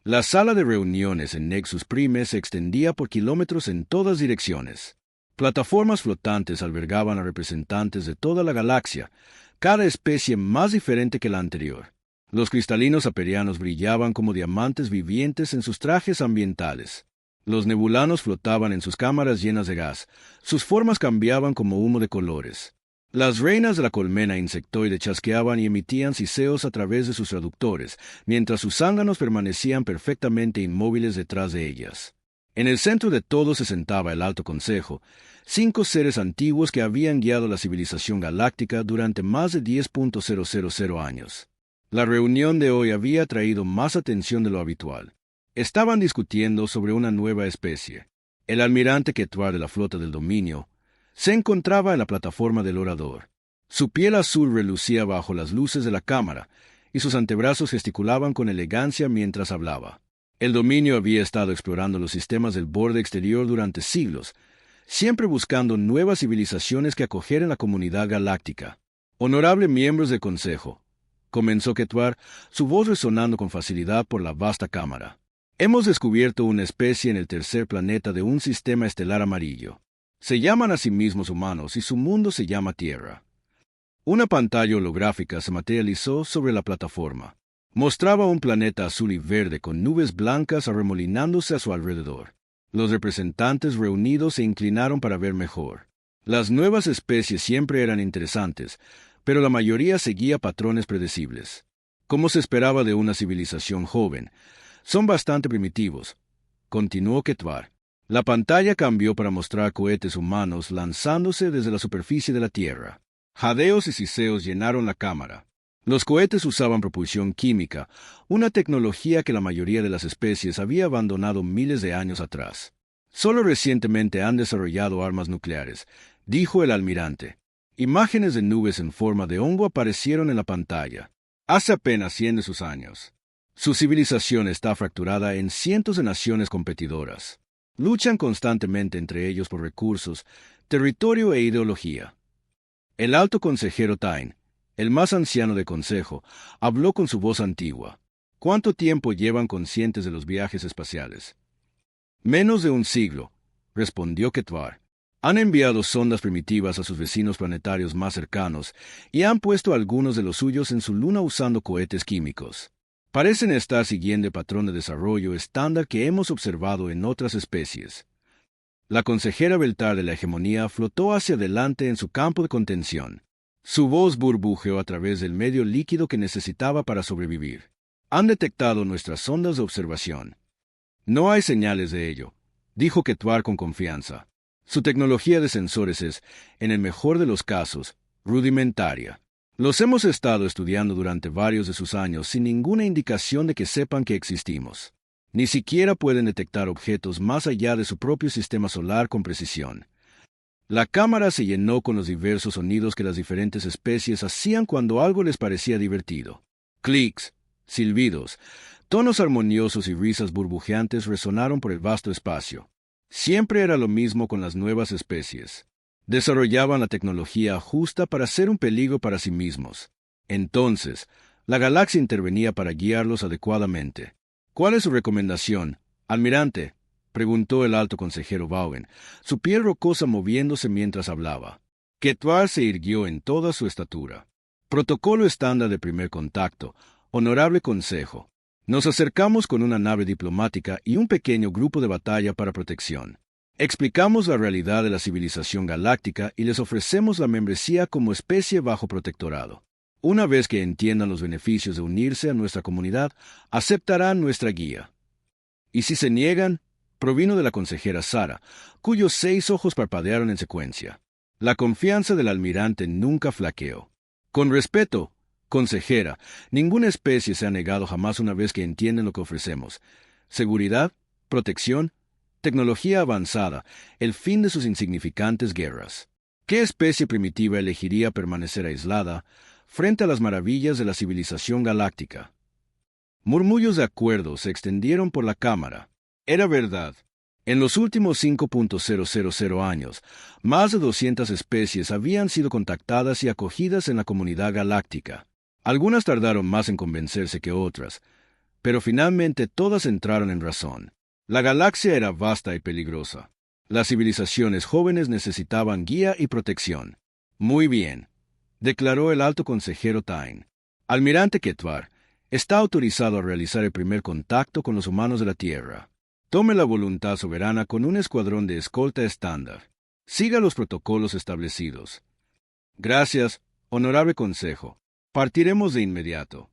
La sala de reuniones en Nexus Prime se extendía por kilómetros en todas direcciones. Plataformas flotantes albergaban a representantes de toda la galaxia, cada especie más diferente que la anterior. Los cristalinos aperianos brillaban como diamantes vivientes en sus trajes ambientales. Los nebulanos flotaban en sus cámaras llenas de gas. Sus formas cambiaban como humo de colores. Las reinas de la colmena insectoide chasqueaban y emitían siseos a través de sus traductores, mientras sus zánganos permanecían perfectamente inmóviles detrás de ellas. En el centro de todo se sentaba el Alto Consejo, 5 seres antiguos que habían guiado la civilización galáctica durante más de 10.000 años. La reunión de hoy había traído más atención de lo habitual. Estaban discutiendo sobre una nueva especie. El almirante Ketvar de la flota del dominio se encontraba en la plataforma del orador. Su piel azul relucía bajo las luces de la cámara, y sus antebrazos gesticulaban con elegancia mientras hablaba. El dominio había estado explorando los sistemas del borde exterior durante siglos, siempre buscando nuevas civilizaciones que acogieran la comunidad galáctica. Honorable miembros del Consejo, comenzó Ketvar, su voz resonando con facilidad por la vasta cámara. Hemos descubierto una especie en el tercer planeta de un sistema estelar amarillo. Se llaman a sí mismos humanos y su mundo se llama Tierra. Una pantalla holográfica se materializó sobre la plataforma. Mostraba un planeta azul y verde con nubes blancas arremolinándose a su alrededor. Los representantes reunidos se inclinaron para ver mejor. Las nuevas especies siempre eran interesantes, pero la mayoría seguía patrones predecibles. Como se esperaba de una civilización joven, son bastante primitivos, continuó Ketvar. La pantalla cambió para mostrar cohetes humanos lanzándose desde la superficie de la Tierra. Jadeos y siseos llenaron la cámara. Los cohetes usaban propulsión química, una tecnología que la mayoría de las especies había abandonado miles de años atrás. Solo recientemente han desarrollado armas nucleares, dijo el almirante. Imágenes de nubes en forma de hongo aparecieron en la pantalla. Hace apenas 100 de sus años. Su civilización está fracturada en cientos de naciones competidoras. Luchan constantemente entre ellos por recursos, territorio e ideología. El alto consejero Tain, el más anciano del consejo, habló con su voz antigua. ¿Cuánto tiempo llevan conscientes de los viajes espaciales? Menos de un siglo, respondió Ketvar. Han enviado sondas primitivas a sus vecinos planetarios más cercanos y han puesto algunos de los suyos en su luna usando cohetes químicos. Parecen estar siguiendo el patrón de desarrollo estándar que hemos observado en otras especies. La consejera Beltar de la hegemonía flotó hacia adelante en su campo de contención. Su voz burbujeó a través del medio líquido que necesitaba para sobrevivir. Han detectado nuestras sondas de observación. No hay señales de ello, dijo Ketvar con confianza. Su tecnología de sensores es, en el mejor de los casos, rudimentaria. Los hemos estado estudiando durante varios de sus años sin ninguna indicación de que sepan que existimos. Ni siquiera pueden detectar objetos más allá de su propio sistema solar con precisión. La cámara se llenó con los diversos sonidos que las diferentes especies hacían cuando algo les parecía divertido. Clics, silbidos, tonos armoniosos y risas burbujeantes resonaron por el vasto espacio. Siempre era lo mismo con las nuevas especies. Desarrollaban la tecnología justa para ser un peligro para sí mismos. Entonces, la galaxia intervenía para guiarlos adecuadamente. ¿Cuál es su recomendación, almirante?, preguntó el alto consejero Vaughan, su piel rocosa moviéndose mientras hablaba. Ketvar se irguió en toda su estatura. Protocolo estándar de primer contacto, honorable consejo. Nos acercamos con una nave diplomática y un pequeño grupo de batalla para protección. Explicamos la realidad de la civilización galáctica y les ofrecemos la membresía como especie bajo protectorado. Una vez que entiendan los beneficios de unirse a nuestra comunidad, aceptarán nuestra guía. ¿Y si se niegan? Provino de la consejera Sara, cuyos 6 ojos parpadearon en secuencia. La confianza del almirante nunca flaqueó. Con respeto, consejera, ninguna especie se ha negado jamás una vez que entienden lo que ofrecemos. Seguridad, protección, tecnología avanzada, el fin de sus insignificantes guerras. ¿Qué especie primitiva elegiría permanecer aislada frente a las maravillas de la civilización galáctica? Murmullos de acuerdo se extendieron por la cámara. Era verdad. En los últimos 5.000 años, más de 200 especies habían sido contactadas y acogidas en la comunidad galáctica. Algunas tardaron más en convencerse que otras, pero finalmente todas entraron en razón. La galaxia era vasta y peligrosa. Las civilizaciones jóvenes necesitaban guía y protección. Muy bien, declaró el alto consejero Tain. Almirante Ketvar, está autorizado a realizar el primer contacto con los humanos de la Tierra. Tome la voluntad soberana con un escuadrón de escolta estándar. Siga los protocolos establecidos. Gracias, honorable consejo. Partiremos de inmediato.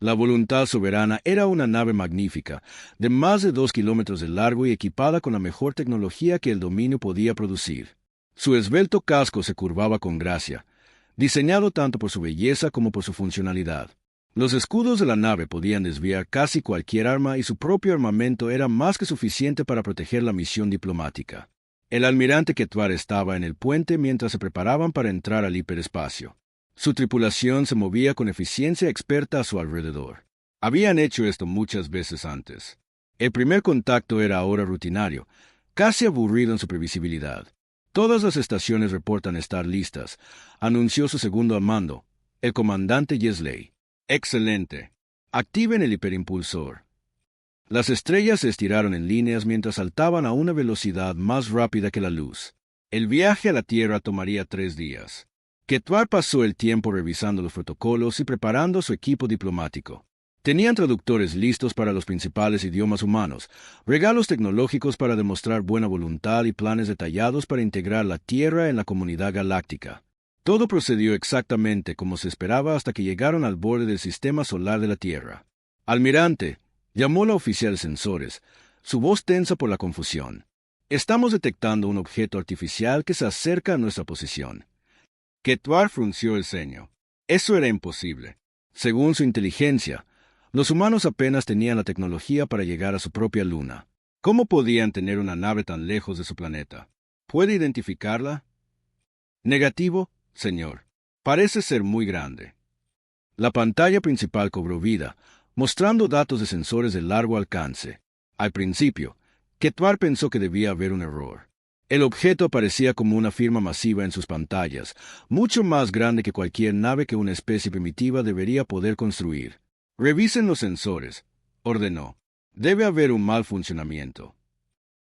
La voluntad soberana era una nave magnífica, de más de 2 kilómetros de largo y equipada con la mejor tecnología que el dominio podía producir. Su esbelto casco se curvaba con gracia, diseñado tanto por su belleza como por su funcionalidad. Los escudos de la nave podían desviar casi cualquier arma y su propio armamento era más que suficiente para proteger la misión diplomática. El almirante Ketvar estaba en el puente mientras se preparaban para entrar al hiperespacio. Su tripulación se movía con eficiencia experta a su alrededor. Habían hecho esto muchas veces antes. El primer contacto era ahora rutinario, casi aburrido en su previsibilidad. Todas las estaciones reportan estar listas, anunció su segundo al mando, el comandante Yesley. Excelente. Activen el hiperimpulsor. Las estrellas se estiraron en líneas mientras saltaban a una velocidad más rápida que la luz. El viaje a la Tierra tomaría 3 días. Ketvar pasó el tiempo revisando los protocolos y preparando su equipo diplomático. Tenían traductores listos para los principales idiomas humanos, regalos tecnológicos para demostrar buena voluntad y planes detallados para integrar la Tierra en la comunidad galáctica. Todo procedió exactamente como se esperaba hasta que llegaron al borde del sistema solar de la Tierra. Almirante, llamó la oficial de sensores, su voz tensa por la confusión. Estamos detectando un objeto artificial que se acerca a nuestra posición. Ketvar frunció el ceño. Eso era imposible. Según su inteligencia, los humanos apenas tenían la tecnología para llegar a su propia luna. ¿Cómo podían tener una nave tan lejos de su planeta? ¿Puede identificarla? Negativo, señor. Parece ser muy grande. La pantalla principal cobró vida, mostrando datos de sensores de largo alcance. Al principio, Ketvar pensó que debía haber un error. El objeto aparecía como una firma masiva en sus pantallas, mucho más grande que cualquier nave que una especie primitiva debería poder construir. Revisen los sensores, ordenó. Debe haber un mal funcionamiento.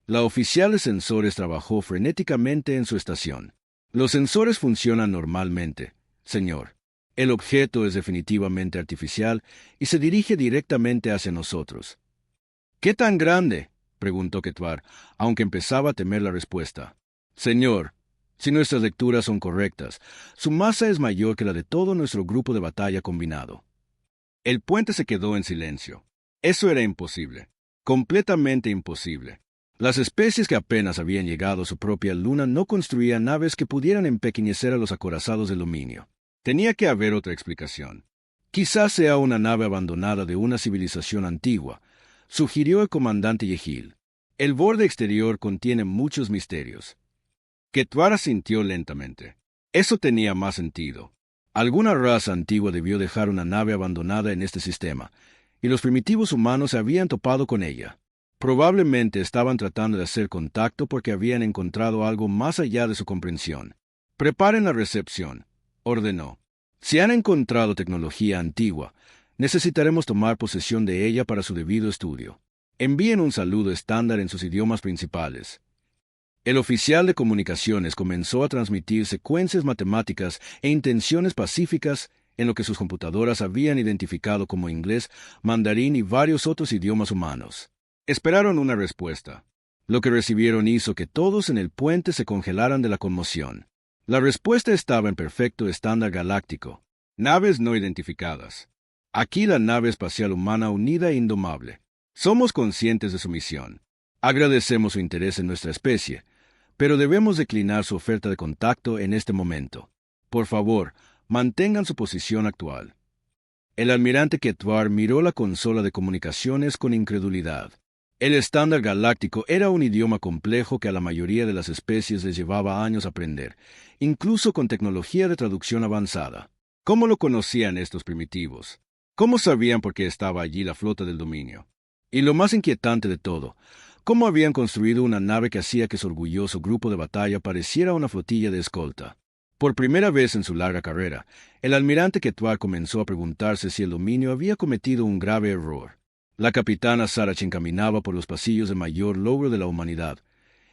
La oficial de sensores trabajó frenéticamente en su estación. Los sensores funcionan normalmente, señor. El objeto es definitivamente artificial y se dirige directamente hacia nosotros. ¿Qué tan grande?, preguntó Ketvar, aunque empezaba a temer la respuesta. Señor, si nuestras lecturas son correctas, su masa es mayor que la de todo nuestro grupo de batalla combinado. El puente se quedó en silencio. Eso era imposible. Completamente imposible. Las especies que apenas habían llegado a su propia luna no construían naves que pudieran empequeñecer a los acorazados del dominio. Tenía que haber otra explicación. Quizás sea una nave abandonada de una civilización antigua, sugirió el comandante Yehil. El borde exterior contiene muchos misterios. Ketvar asintió lentamente. Eso tenía más sentido. Alguna raza antigua debió dejar una nave abandonada en este sistema, y los primitivos humanos se habían topado con ella. Probablemente estaban tratando de hacer contacto porque habían encontrado algo más allá de su comprensión. Preparen la recepción, ordenó. Si han encontrado tecnología antigua, necesitaremos tomar posesión de ella para su debido estudio. Envíen un saludo estándar en sus idiomas principales. El oficial de comunicaciones comenzó a transmitir secuencias matemáticas e intenciones pacíficas en lo que sus computadoras habían identificado como inglés, mandarín y varios otros idiomas humanos. Esperaron una respuesta. Lo que recibieron hizo que todos en el puente se congelaran de la conmoción. La respuesta estaba en perfecto estándar galáctico. Naves no identificadas. Aquí la nave espacial humana unida e indomable. Somos conscientes de su misión. Agradecemos su interés en nuestra especie, pero debemos declinar su oferta de contacto en este momento. Por favor, mantengan su posición actual. El almirante Ketvar miró la consola de comunicaciones con incredulidad. El estándar galáctico era un idioma complejo que a la mayoría de las especies les llevaba años aprender, incluso con tecnología de traducción avanzada. ¿Cómo lo conocían estos primitivos? ¿Cómo sabían por qué estaba allí la flota del dominio? Y lo más inquietante de todo, ¿cómo habían construido una nave que hacía que su orgulloso grupo de batalla pareciera una flotilla de escolta? Por primera vez en su larga carrera, el almirante Ketvar comenzó a preguntarse si el dominio había cometido un grave error. La capitana Saracen caminaba por los pasillos de mayor logro de la humanidad,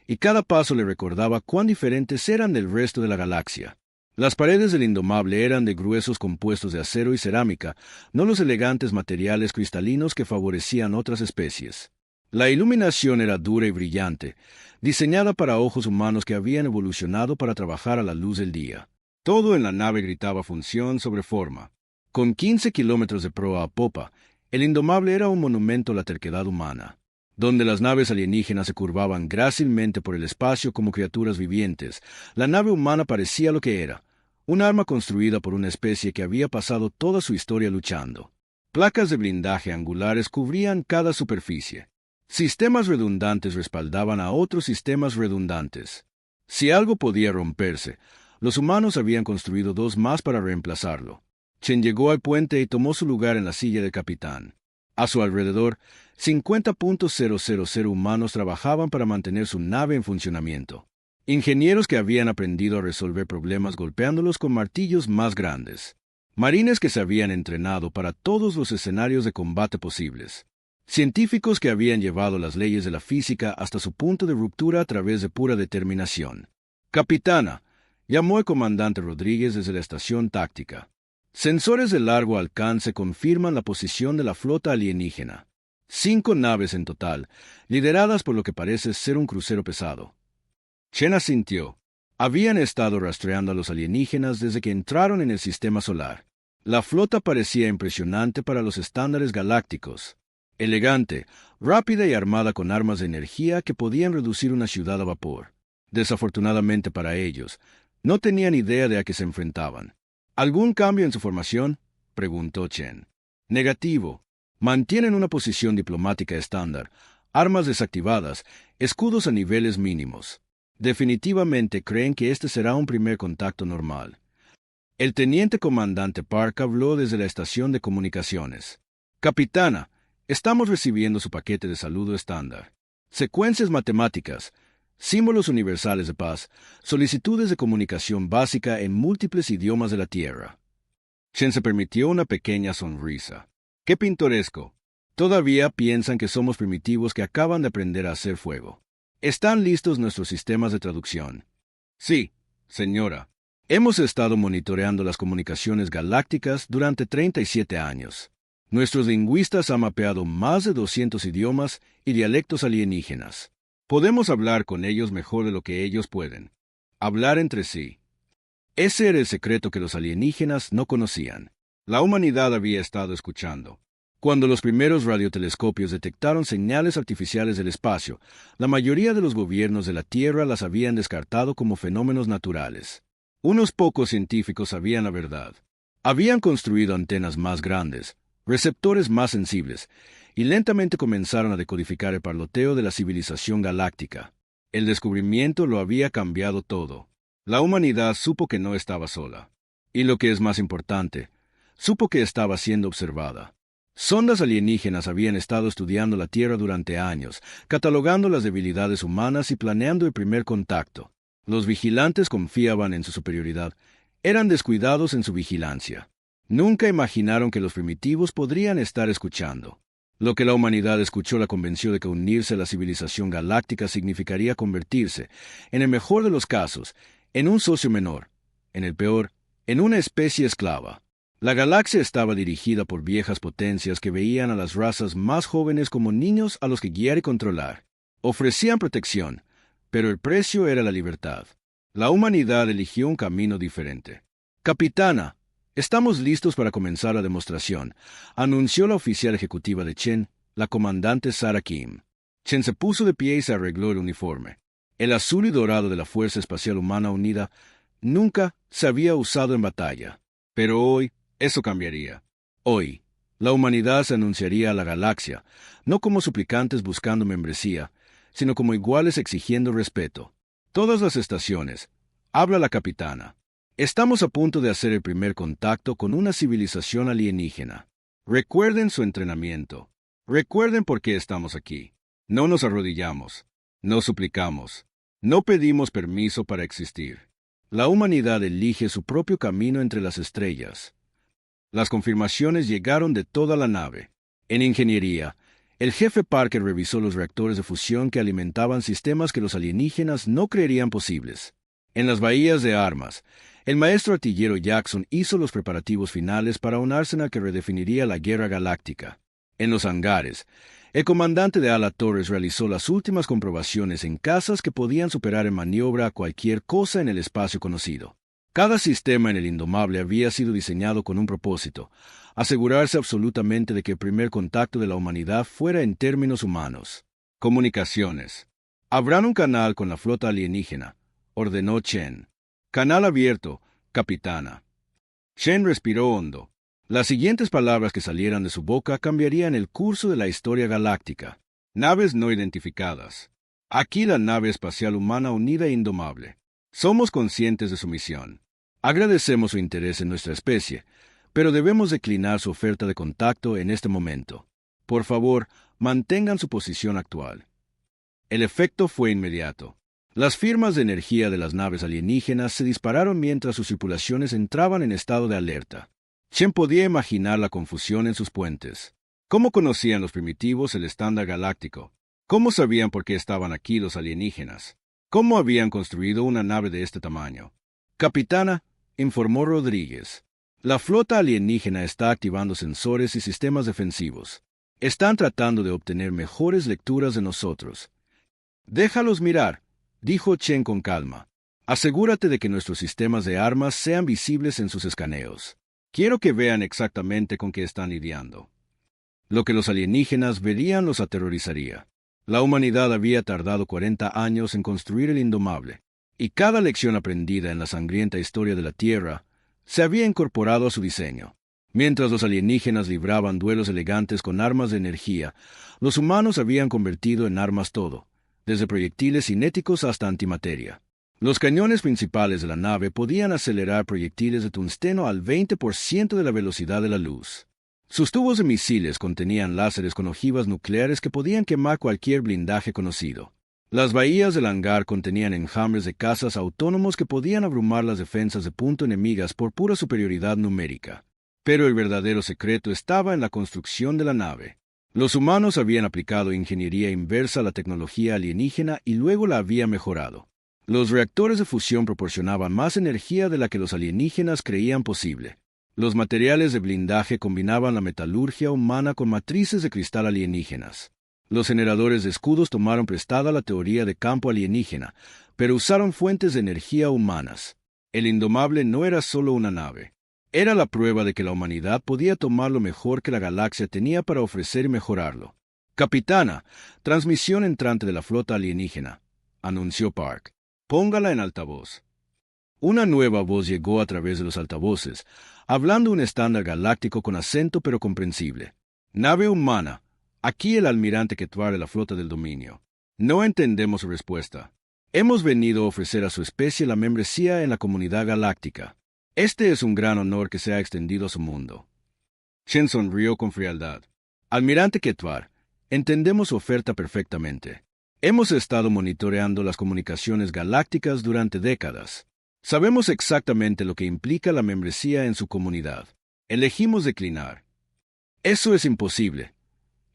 y cada paso le recordaba cuán diferentes eran del resto de la galaxia. Las paredes del Indomable eran de gruesos compuestos de acero y cerámica, no los elegantes materiales cristalinos que favorecían otras especies. La iluminación era dura y brillante, diseñada para ojos humanos que habían evolucionado para trabajar a la luz del día. Todo en la nave gritaba función sobre forma. Con 15 kilómetros de proa a popa, el Indomable era un monumento a la terquedad humana. Donde las naves alienígenas se curvaban grácilmente por el espacio como criaturas vivientes, la nave humana parecía lo que era, un arma construida por una especie que había pasado toda su historia luchando. Placas de blindaje angulares cubrían cada superficie. Sistemas redundantes respaldaban a otros sistemas redundantes. Si algo podía romperse, los humanos habían construido dos más para reemplazarlo. Chen llegó al puente y tomó su lugar en la silla del capitán. A su alrededor, 50.000 humanos trabajaban para mantener su nave en funcionamiento. Ingenieros que habían aprendido a resolver problemas golpeándolos con martillos más grandes. Marines que se habían entrenado para todos los escenarios de combate posibles. Científicos que habían llevado las leyes de la física hasta su punto de ruptura a través de pura determinación. «Capitana», llamó el comandante Rodríguez desde la estación táctica. Sensores de largo alcance confirman la posición de la flota alienígena. 5 naves en total, lideradas por lo que parece ser un crucero pesado. Chen asintió. Habían estado rastreando a los alienígenas desde que entraron en el sistema solar. La flota parecía impresionante para los estándares galácticos. Elegante, rápida y armada con armas de energía que podían reducir una ciudad a vapor. Desafortunadamente para ellos, no tenían idea de a qué se enfrentaban. ¿Algún cambio en su formación?, preguntó Chen. Negativo. Mantienen una posición diplomática estándar, armas desactivadas, escudos a niveles mínimos. Definitivamente creen que este será un primer contacto normal. El teniente comandante Park habló desde la estación de comunicaciones. «Capitana, estamos recibiendo su paquete de saludo estándar. Secuencias matemáticas, símbolos universales de paz, solicitudes de comunicación básica en múltiples idiomas de la Tierra». Chen se permitió una pequeña sonrisa. «¡Qué pintoresco! Todavía piensan que somos primitivos que acaban de aprender a hacer fuego. ¿Están listos nuestros sistemas de traducción?» «Sí, señora. Hemos estado monitoreando las comunicaciones galácticas durante 37 años. Nuestros lingüistas han mapeado más de 200 idiomas y dialectos alienígenas. Podemos hablar con ellos mejor de lo que ellos pueden. Hablar entre sí». Ese era el secreto que los alienígenas no conocían. La humanidad había estado escuchando. Cuando los primeros radiotelescopios detectaron señales artificiales del espacio, la mayoría de los gobiernos de la Tierra las habían descartado como fenómenos naturales. Unos pocos científicos sabían la verdad. Habían construido antenas más grandes, receptores más sensibles, y lentamente comenzaron a decodificar el parloteo de la civilización galáctica. El descubrimiento lo había cambiado todo. La humanidad supo que no estaba sola. Y lo que es más importante, supo que estaba siendo observada. Sondas alienígenas habían estado estudiando la Tierra durante años, catalogando las debilidades humanas y planeando el primer contacto. Los vigilantes confiaban en su superioridad, eran descuidados en su vigilancia. Nunca imaginaron que los primitivos podrían estar escuchando. Lo que la humanidad escuchó la convenció de que unirse a la civilización galáctica significaría convertirse, en el mejor de los casos, en un socio menor, en el peor, en una especie esclava. La galaxia estaba dirigida por viejas potencias que veían a las razas más jóvenes como niños a los que guiar y controlar. Ofrecían protección, pero el precio era la libertad. La humanidad eligió un camino diferente. «Capitana, estamos listos para comenzar la demostración», anunció la oficial ejecutiva de Chen, la comandante Sarah Kim. Chen se puso de pie y se arregló el uniforme. El azul y dorado de la Fuerza Espacial Humana Unida nunca se había usado en batalla. Pero hoy, eso cambiaría. Hoy, la humanidad se anunciaría a la galaxia, no como suplicantes buscando membresía, sino como iguales exigiendo respeto. Todas las estaciones. Habla la capitana. Estamos a punto de hacer el primer contacto con una civilización alienígena. Recuerden su entrenamiento. Recuerden por qué estamos aquí. No nos arrodillamos. No suplicamos. No pedimos permiso para existir. La humanidad elige su propio camino entre las estrellas. Las confirmaciones llegaron de toda la nave. En ingeniería, El jefe Parker revisó los reactores de fusión que alimentaban sistemas que los alienígenas no creerían posibles. En las bahías de armas, el maestro artillero Jackson hizo los preparativos finales para un arsenal que redefiniría la guerra galáctica. En los hangares, el comandante de ala Torres realizó las últimas comprobaciones en casas que podían superar en maniobra a cualquier cosa en el espacio conocido. Cada sistema en el Indomable había sido diseñado con un propósito: asegurarse absolutamente de que el primer contacto de la humanidad fuera en términos humanos. Comunicaciones. Abran un canal con la flota alienígena, ordenó Chen. Canal abierto, capitana. Chen respiró hondo. Las siguientes palabras que salieran de su boca cambiarían el curso de la historia galáctica. Naves no identificadas. Aquí la nave espacial humana unida e indomable. Somos conscientes de su misión. Agradecemos su interés en nuestra especie, pero debemos declinar su oferta de contacto en este momento. Por favor, mantengan su posición actual. El efecto fue inmediato. Las firmas de energía de las naves alienígenas se dispararon mientras sus tripulaciones entraban en estado de alerta. Chen podía imaginar la confusión en sus puentes. ¿Cómo conocían los primitivos el estándar galáctico? ¿Cómo sabían por qué estaban aquí los alienígenas? ¿Cómo habían construido una nave de este tamaño? Capitana, informó Rodríguez, la flota alienígena está activando sensores y sistemas defensivos. Están tratando de obtener mejores lecturas de nosotros. Déjalos mirar, dijo Chen con calma. Asegúrate de que nuestros sistemas de armas sean visibles en sus escaneos. Quiero que vean exactamente con qué están lidiando. Lo que los alienígenas verían los aterrorizaría. La humanidad había tardado 40 años en construir el Indomable, y cada lección aprendida en la sangrienta historia de la Tierra se había incorporado a su diseño. Mientras los alienígenas libraban duelos elegantes con armas de energía, los humanos habían convertido en armas todo, desde proyectiles cinéticos hasta antimateria. Los cañones principales de la nave podían acelerar proyectiles de tungsteno al 20% de la velocidad de la luz. Sus tubos de misiles contenían láseres con ojivas nucleares que podían quemar cualquier blindaje conocido. Las bahías del hangar contenían enjambres de cazas autónomos que podían abrumar las defensas de punto enemigas por pura superioridad numérica. Pero el verdadero secreto estaba en la construcción de la nave. Los humanos habían aplicado ingeniería inversa a la tecnología alienígena y luego la habían mejorado. Los reactores de fusión proporcionaban más energía de la que los alienígenas creían posible. Los materiales de blindaje combinaban la metalurgia humana con matrices de cristal alienígenas. Los generadores de escudos tomaron prestada la teoría de campo alienígena, pero usaron fuentes de energía humanas. El Indomable no era solo una nave. Era la prueba de que la humanidad podía tomar lo mejor que la galaxia tenía para ofrecer y mejorarlo. «Capitana, transmisión entrante de la flota alienígena», anunció Park. «Póngala en altavoz». Una nueva voz llegó a través de los altavoces, hablando un estándar galáctico con acento pero comprensible. «Nave humana, aquí el almirante Ketvar de la flota del dominio. No entendemos su respuesta. Hemos venido a ofrecer a su especie la membresía en la comunidad galáctica. Este es un gran honor que se ha extendido a su mundo». Chen sonrió con frialdad. «Almirante Ketvar, entendemos su oferta perfectamente. Hemos estado monitoreando las comunicaciones galácticas durante décadas. Sabemos exactamente lo que implica la membresía en su comunidad. Elegimos declinar». «Eso es imposible»,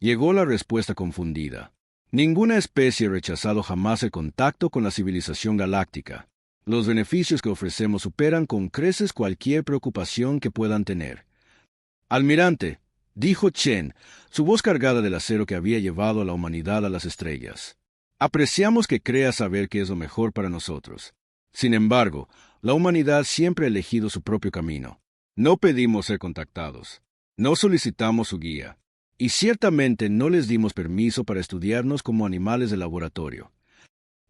llegó la respuesta confundida. «Ninguna especie ha rechazado jamás el contacto con la civilización galáctica. Los beneficios que ofrecemos superan con creces cualquier preocupación que puedan tener». «Almirante», dijo Chen, su voz cargada del acero que había llevado a la humanidad a las estrellas. «Apreciamos que crea saber qué es lo mejor para nosotros. Sin embargo, la humanidad siempre ha elegido su propio camino. No pedimos ser contactados. No solicitamos su guía. Y ciertamente no les dimos permiso para estudiarnos como animales de laboratorio».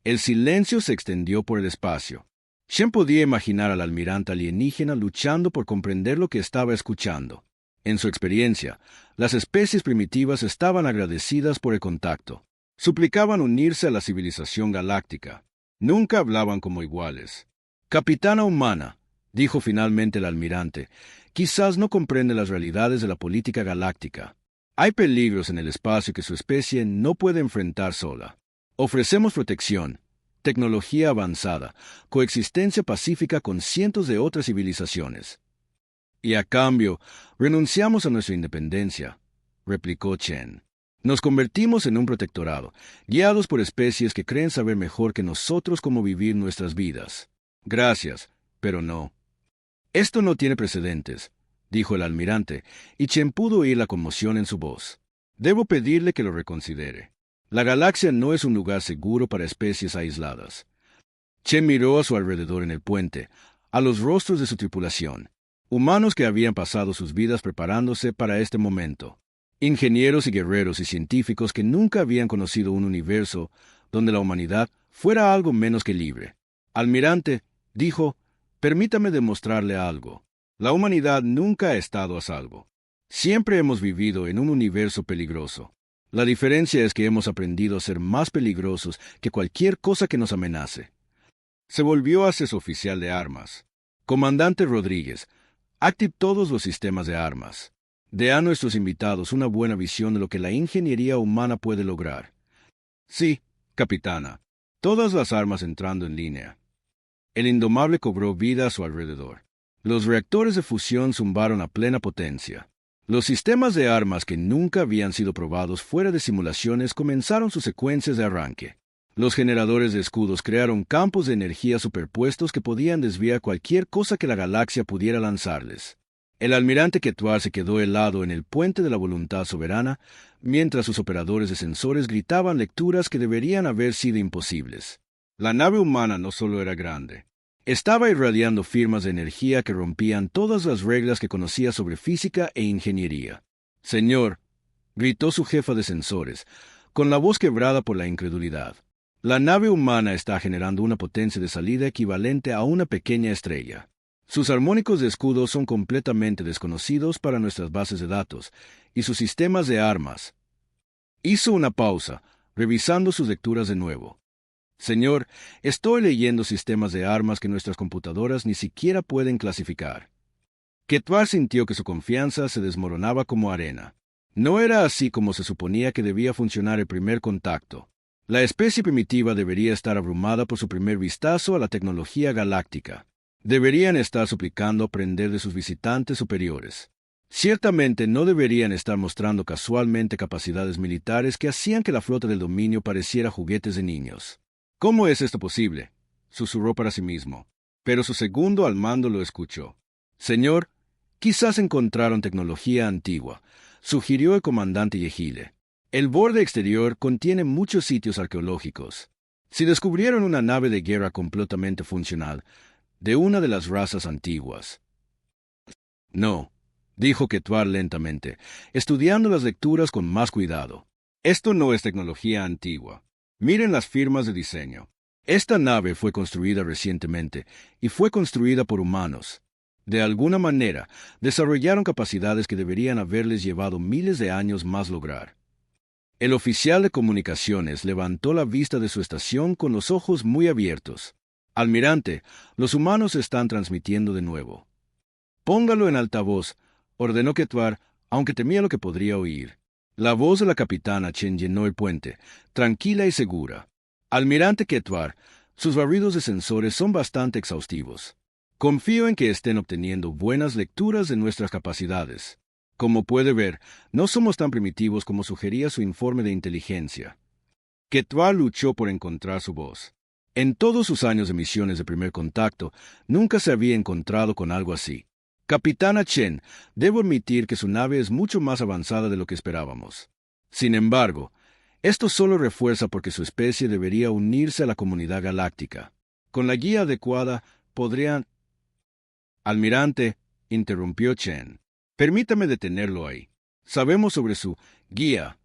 El silencio se extendió por el espacio. Chen podía imaginar al almirante alienígena luchando por comprender lo que estaba escuchando. En su experiencia, las especies primitivas estaban agradecidas por el contacto. Suplicaban unirse a la civilización galáctica. Nunca hablaban como iguales. «Capitana humana», dijo finalmente el almirante, «quizás no comprende las realidades de la política galáctica. Hay peligros en el espacio que su especie no puede enfrentar sola. Ofrecemos protección, tecnología avanzada, coexistencia pacífica con cientos de otras civilizaciones. Y a cambio, renunciamos a nuestra independencia», replicó Chen. Nos convertimos en un protectorado, guiados por especies que creen saber mejor que nosotros cómo vivir nuestras vidas. Gracias, pero no. Esto no tiene precedentes, dijo el almirante, y Chen pudo oír la conmoción en su voz. Debo pedirle que lo reconsidere. La galaxia no es un lugar seguro para especies aisladas. Chen miró a su alrededor en el puente, a los rostros de su tripulación, humanos que habían pasado sus vidas preparándose para este momento. Ingenieros y guerreros y científicos que nunca habían conocido un universo donde la humanidad fuera algo menos que libre. Almirante, dijo, permítame demostrarle algo. La humanidad nunca ha estado a salvo. Siempre hemos vivido en un universo peligroso. La diferencia es que hemos aprendido a ser más peligrosos que cualquier cosa que nos amenace. Se volvió hacia su oficial de armas. Comandante Rodríguez, active todos los sistemas de armas. Dé a nuestros invitados una buena visión de lo que la ingeniería humana puede lograr. Sí, capitana. Todas las armas entrando en línea. El indomable cobró vida a su alrededor. Los reactores de fusión zumbaron a plena potencia. Los sistemas de armas que nunca habían sido probados fuera de simulaciones comenzaron sus secuencias de arranque. Los generadores de escudos crearon campos de energía superpuestos que podían desviar cualquier cosa que la galaxia pudiera lanzarles. El almirante Quetuar se quedó helado en el puente de la voluntad soberana, mientras sus operadores de sensores gritaban lecturas que deberían haber sido imposibles. La nave humana no solo era grande. Estaba irradiando firmas de energía que rompían todas las reglas que conocía sobre física e ingeniería. Señor, gritó su jefa de sensores, con la voz quebrada por la incredulidad. La nave humana está generando una potencia de salida equivalente a una pequeña estrella. Sus armónicos de escudo son completamente desconocidos para nuestras bases de datos, y sus sistemas de armas. Hizo una pausa, revisando sus lecturas de nuevo. Señor, estoy leyendo sistemas de armas que nuestras computadoras ni siquiera pueden clasificar. Quetuar sintió que su confianza se desmoronaba como arena. No era así como se suponía que debía funcionar el primer contacto. La especie primitiva debería estar abrumada por su primer vistazo a la tecnología galáctica. Deberían estar suplicando aprender de sus visitantes superiores. Ciertamente no deberían estar mostrando casualmente capacidades militares que hacían que la flota del dominio pareciera juguetes de niños. ¿Cómo es esto posible?, susurró para sí mismo. Pero su segundo al mando lo escuchó. Señor, quizás encontraron tecnología antigua, sugirió el comandante Yehile. El borde exterior contiene muchos sitios arqueológicos. Si descubrieron una nave de guerra completamente funcional, de una de las razas antiguas. No, dijo Quetuar lentamente, estudiando las lecturas con más cuidado. Esto no es tecnología antigua. Miren las firmas de diseño. Esta nave fue construida recientemente y fue construida por humanos. De alguna manera, desarrollaron capacidades que deberían haberles llevado miles de años más lograr. El oficial de comunicaciones levantó la vista de su estación con los ojos muy abiertos. Almirante, los humanos están transmitiendo de nuevo. Póngalo en altavoz, ordenó Quetuar, aunque temía lo que podría oír. La voz de la capitana Chen llenó el puente, tranquila y segura. Almirante Quetuar, sus barridos de sensores son bastante exhaustivos. Confío en que estén obteniendo buenas lecturas de nuestras capacidades. Como puede ver, no somos tan primitivos como sugería su informe de inteligencia. Quetuar luchó por encontrar su voz. En todos sus años de misiones de primer contacto, nunca se había encontrado con algo así. Capitana Chen, debo admitir que su nave es mucho más avanzada de lo que esperábamos. Sin embargo, esto solo refuerza porque su especie debería unirse a la comunidad galáctica. Con la guía adecuada, podrían... Almirante, interrumpió Chen. Permítame detenerlo ahí. Sabemos sobre su guía.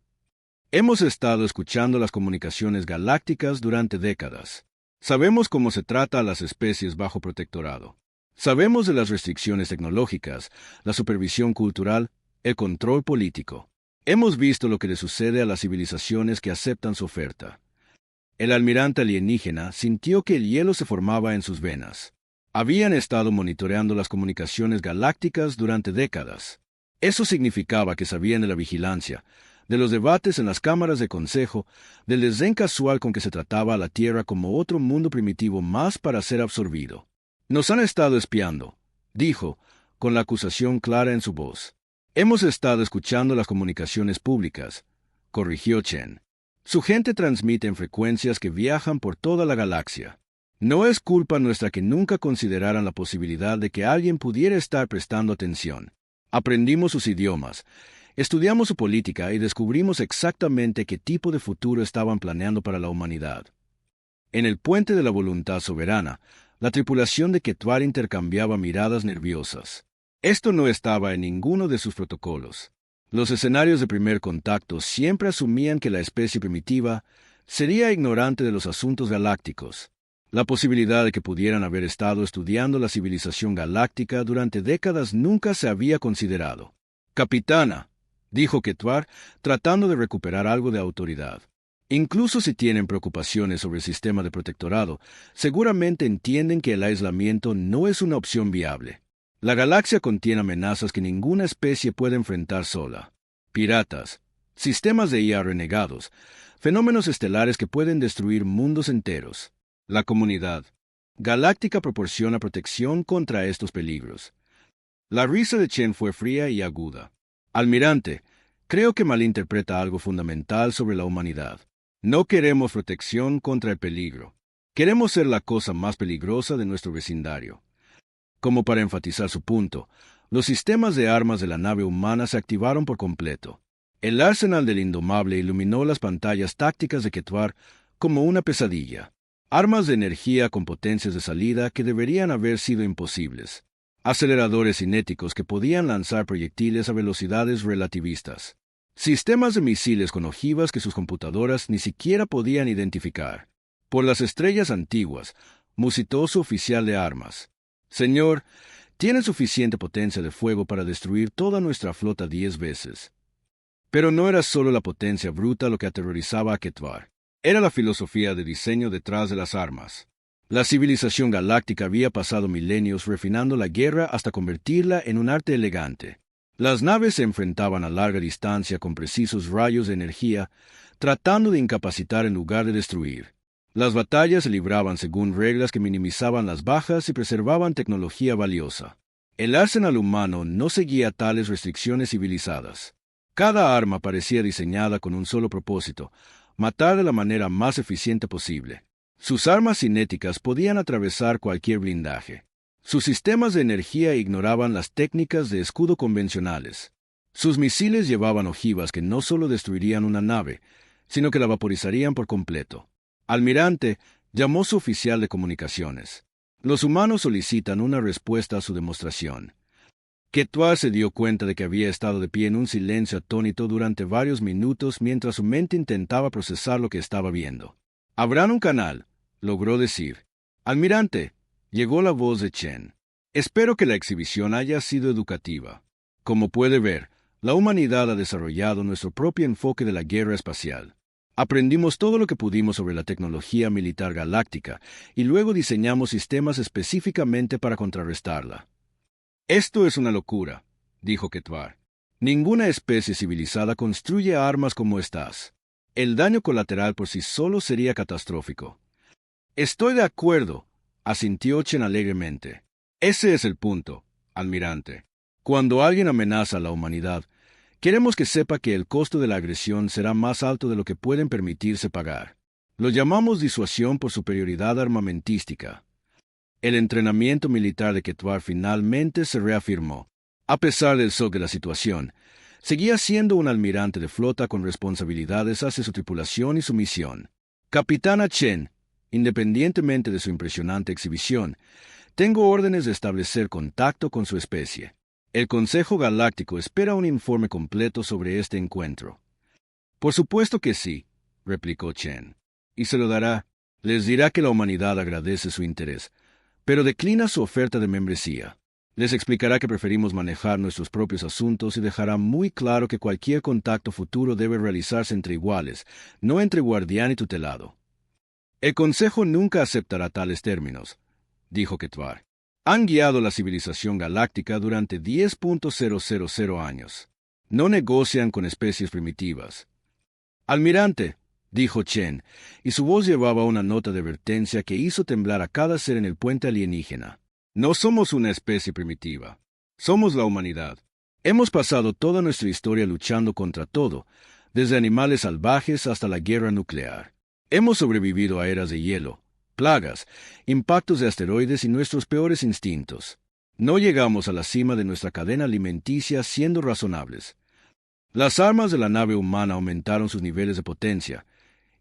Hemos estado escuchando las comunicaciones galácticas durante décadas. Sabemos cómo se trata a las especies bajo protectorado. Sabemos de las restricciones tecnológicas, la supervisión cultural, el control político. Hemos visto lo que le sucede a las civilizaciones que aceptan su oferta. El almirante alienígena sintió que el hielo se formaba en sus venas. Habían estado monitoreando las comunicaciones galácticas durante décadas. Eso significaba que sabían de la vigilancia, de los debates en las cámaras de consejo, del desdén casual con que se trataba a la Tierra como otro mundo primitivo más para ser absorbido. Nos han estado espiando, dijo, con la acusación clara en su voz. Hemos estado escuchando las comunicaciones públicas. corrigió Chen. Su gente transmite en frecuencias que viajan por toda la galaxia. No es culpa nuestra que nunca consideraran la posibilidad de que alguien pudiera estar prestando atención. Aprendimos sus idiomas, estudiamos su política y descubrimos exactamente qué tipo de futuro estaban planeando para la humanidad. En el puente de la voluntad soberana, la tripulación de Ketvar intercambiaba miradas nerviosas. Esto no estaba en ninguno de sus protocolos. Los escenarios de primer contacto siempre asumían que la especie primitiva sería ignorante de los asuntos galácticos. La posibilidad de que pudieran haber estado estudiando la civilización galáctica durante décadas nunca se había considerado. «Capitana», dijo Ketvar, tratando de recuperar algo de autoridad. «Incluso si tienen preocupaciones sobre el sistema de protectorado, seguramente entienden que el aislamiento no es una opción viable. La galaxia contiene amenazas que ninguna especie puede enfrentar sola. Piratas, sistemas de IA renegados, fenómenos estelares que pueden destruir mundos enteros. La comunidad galáctica proporciona protección contra estos peligros». La risa de Chen fue fría y aguda. «Almirante, creo que malinterpreta algo fundamental sobre la humanidad. No queremos protección contra el peligro. Queremos ser la cosa más peligrosa de nuestro vecindario». Como para enfatizar su punto, los sistemas de armas de la nave humana se activaron por completo. El arsenal del Indomable iluminó las pantallas tácticas de Ketvar como una pesadilla. Armas de energía con potencias de salida que deberían haber sido imposibles. Aceleradores cinéticos que podían lanzar proyectiles a velocidades relativistas. Sistemas de misiles con ojivas que sus computadoras ni siquiera podían identificar. Por las estrellas antiguas, musitó su oficial de armas. «Señor, tiene suficiente potencia de fuego para destruir toda nuestra flota 10 veces». Pero no era solo la potencia bruta lo que aterrorizaba a Ketvar. Era la filosofía de diseño detrás de las armas. La civilización galáctica había pasado milenios refinando la guerra hasta convertirla en un arte elegante. Las naves se enfrentaban a larga distancia con precisos rayos de energía, tratando de incapacitar en lugar de destruir. Las batallas se libraban según reglas que minimizaban las bajas y preservaban tecnología valiosa. El arsenal humano no seguía tales restricciones civilizadas. Cada arma parecía diseñada con un solo propósito: matar de la manera más eficiente posible. Sus armas cinéticas podían atravesar cualquier blindaje. Sus sistemas de energía ignoraban las técnicas de escudo convencionales. Sus misiles llevaban ojivas que no solo destruirían una nave, sino que la vaporizarían por completo. «Almirante», llamó su oficial de comunicaciones. «Los humanos solicitan una respuesta a su demostración». Ketvar se dio cuenta de que había estado de pie en un silencio atónito durante varios minutos mientras su mente intentaba procesar lo que estaba viendo. «Abran un canal», logró decir. «Almirante», llegó la voz de Chen. «Espero que la exhibición haya sido educativa. Como puede ver, la humanidad ha desarrollado nuestro propio enfoque de la guerra espacial. Aprendimos todo lo que pudimos sobre la tecnología militar galáctica y luego diseñamos sistemas específicamente para contrarrestarla». «Esto es una locura», dijo Ketvar. «Ninguna especie civilizada construye armas como estas. El daño colateral por sí solo sería catastrófico». «Estoy de acuerdo», asintió Chen alegremente. «Ese es el punto, almirante. Cuando alguien amenaza a la humanidad, queremos que sepa que el costo de la agresión será más alto de lo que pueden permitirse pagar. Lo llamamos disuasión por superioridad armamentística». El entrenamiento militar de Ketvar finalmente se reafirmó. A pesar del shock de la situación, seguía siendo un almirante de flota con responsabilidades hacia su tripulación y su misión. «Capitana Chen, independientemente de su impresionante exhibición, tengo órdenes de establecer contacto con su especie. El Consejo Galáctico espera un informe completo sobre este encuentro». «Por supuesto que sí», replicó Chen. «Y se lo dará. Les dirá que la humanidad agradece su interés, pero declina su oferta de membresía. Les explicará que preferimos manejar nuestros propios asuntos y dejará muy claro que cualquier contacto futuro debe realizarse entre iguales, no entre guardián y tutelado». «El Consejo nunca aceptará tales términos», dijo Ketvar. «Han guiado la civilización galáctica durante 10.000 años. No negocian con especies primitivas». «Almirante», dijo Chen, y su voz llevaba una nota de advertencia que hizo temblar a cada ser en el puente alienígena. «No somos una especie primitiva. Somos la humanidad. Hemos pasado toda nuestra historia luchando contra todo, desde animales salvajes hasta la guerra nuclear. Hemos sobrevivido a eras de hielo, plagas, impactos de asteroides y nuestros peores instintos. No llegamos a la cima de nuestra cadena alimenticia siendo razonables. Las armas de la nave humana aumentaron sus niveles de potencia,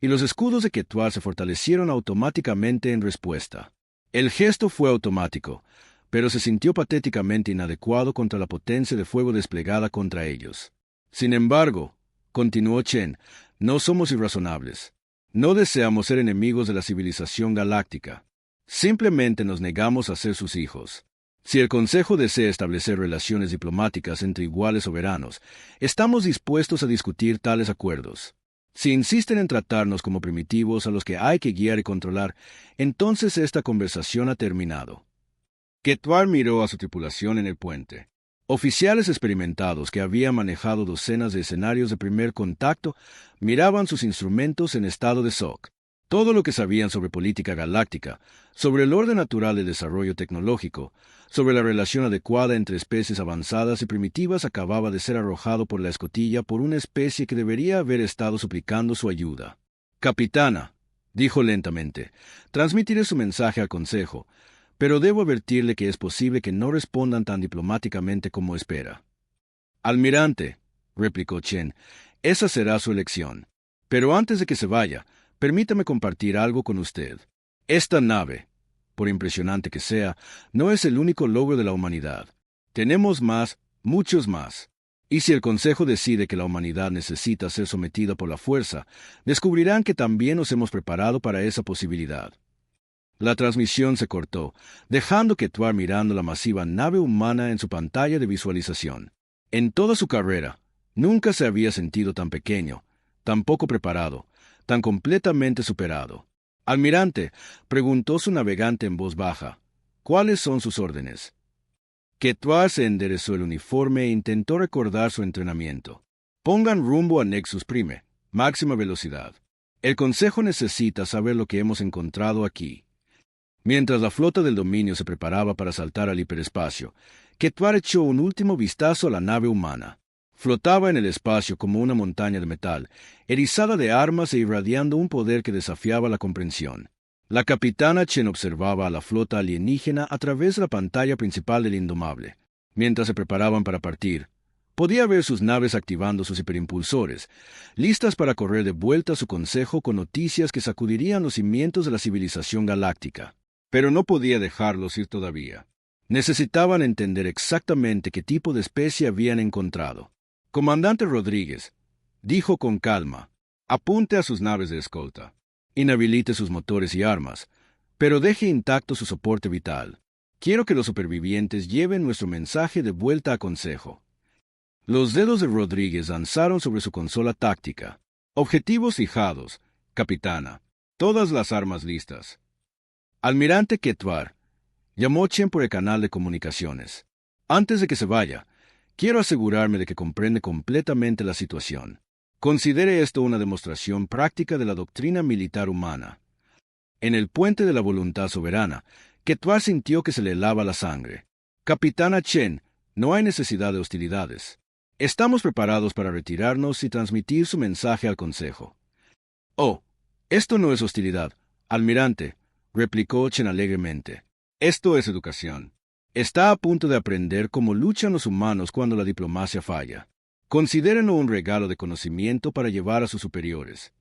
y los escudos de Quetzal se fortalecieron automáticamente en respuesta. El gesto fue automático, pero se sintió patéticamente inadecuado contra la potencia de fuego desplegada contra ellos. Sin embargo, continuó Chen, no somos irrazonables. No deseamos ser enemigos de la civilización galáctica. Simplemente nos negamos a ser sus hijos. Si el Consejo desea establecer relaciones diplomáticas entre iguales soberanos, estamos dispuestos a discutir tales acuerdos. Si insisten en tratarnos como primitivos a los que hay que guiar y controlar, entonces esta conversación ha terminado. Quetzal miró a su tripulación en el puente. Oficiales experimentados que habían manejado docenas de escenarios de primer contacto miraban sus instrumentos en estado de shock. Todo lo que sabían sobre política galáctica, sobre el orden natural de desarrollo tecnológico, sobre la relación adecuada entre especies avanzadas y primitivas acababa de ser arrojado por la escotilla por una especie que debería haber estado suplicando su ayuda. «Capitana», dijo lentamente, «transmitiré su mensaje al Consejo, pero debo advertirle que es posible que no respondan tan diplomáticamente como espera». «Almirante», replicó Chen, «esa será su elección. Pero antes de que se vaya, permítame compartir algo con usted. Esta nave, por impresionante que sea, no es el único logro de la humanidad. Tenemos más, muchos más. Y si el Consejo decide que la humanidad necesita ser sometida por la fuerza, descubrirán que también nos hemos preparado para esa posibilidad». La transmisión se cortó, dejando a Quetzal mirando la masiva nave humana en su pantalla de visualización. En toda su carrera, nunca se había sentido tan pequeño, tan poco preparado, tan completamente superado. «Almirante», preguntó su navegante en voz baja, «¿cuáles son sus órdenes?» Quetzal se enderezó el uniforme e intentó recordar su entrenamiento. «Pongan rumbo a Nexus Prime, máxima velocidad. El Consejo necesita saber lo que hemos encontrado aquí». Mientras la flota del dominio se preparaba para saltar al hiperespacio, Quetzal echó un último vistazo a la nave humana. Flotaba en el espacio como una montaña de metal, erizada de armas e irradiando un poder que desafiaba la comprensión. La capitana Chen observaba a la flota alienígena a través de la pantalla principal del Indomable. Mientras se preparaban para partir, podía ver sus naves activando sus hiperimpulsores, listas para correr de vuelta a su consejo con noticias que sacudirían los cimientos de la civilización galáctica. Pero no podía dejarlos ir todavía. Necesitaban entender exactamente qué tipo de especie habían encontrado. «Comandante Rodríguez», dijo con calma, «apunte a sus naves de escolta. Inhabilite sus motores y armas, pero deje intacto su soporte vital. Quiero que los supervivientes lleven nuestro mensaje de vuelta a Consejo». Los dedos de Rodríguez danzaron sobre su consola táctica. «Objetivos fijados, capitana. Todas las armas listas». «Almirante Quetzal», llamó Chen por el canal de comunicaciones. «Antes de que se vaya, quiero asegurarme de que comprende completamente la situación. Considere esto una demostración práctica de la doctrina militar humana». En el puente de la voluntad soberana, Quetzal sintió que se le helaba la sangre. «Capitana Chen, no hay necesidad de hostilidades. Estamos preparados para retirarnos y transmitir su mensaje al Consejo». «Oh, esto no es hostilidad, almirante», replicó Chen alegremente. «Esto es educación. Está a punto de aprender cómo luchan los humanos cuando la diplomacia falla. Considérenlo un regalo de conocimiento para llevar a sus superiores».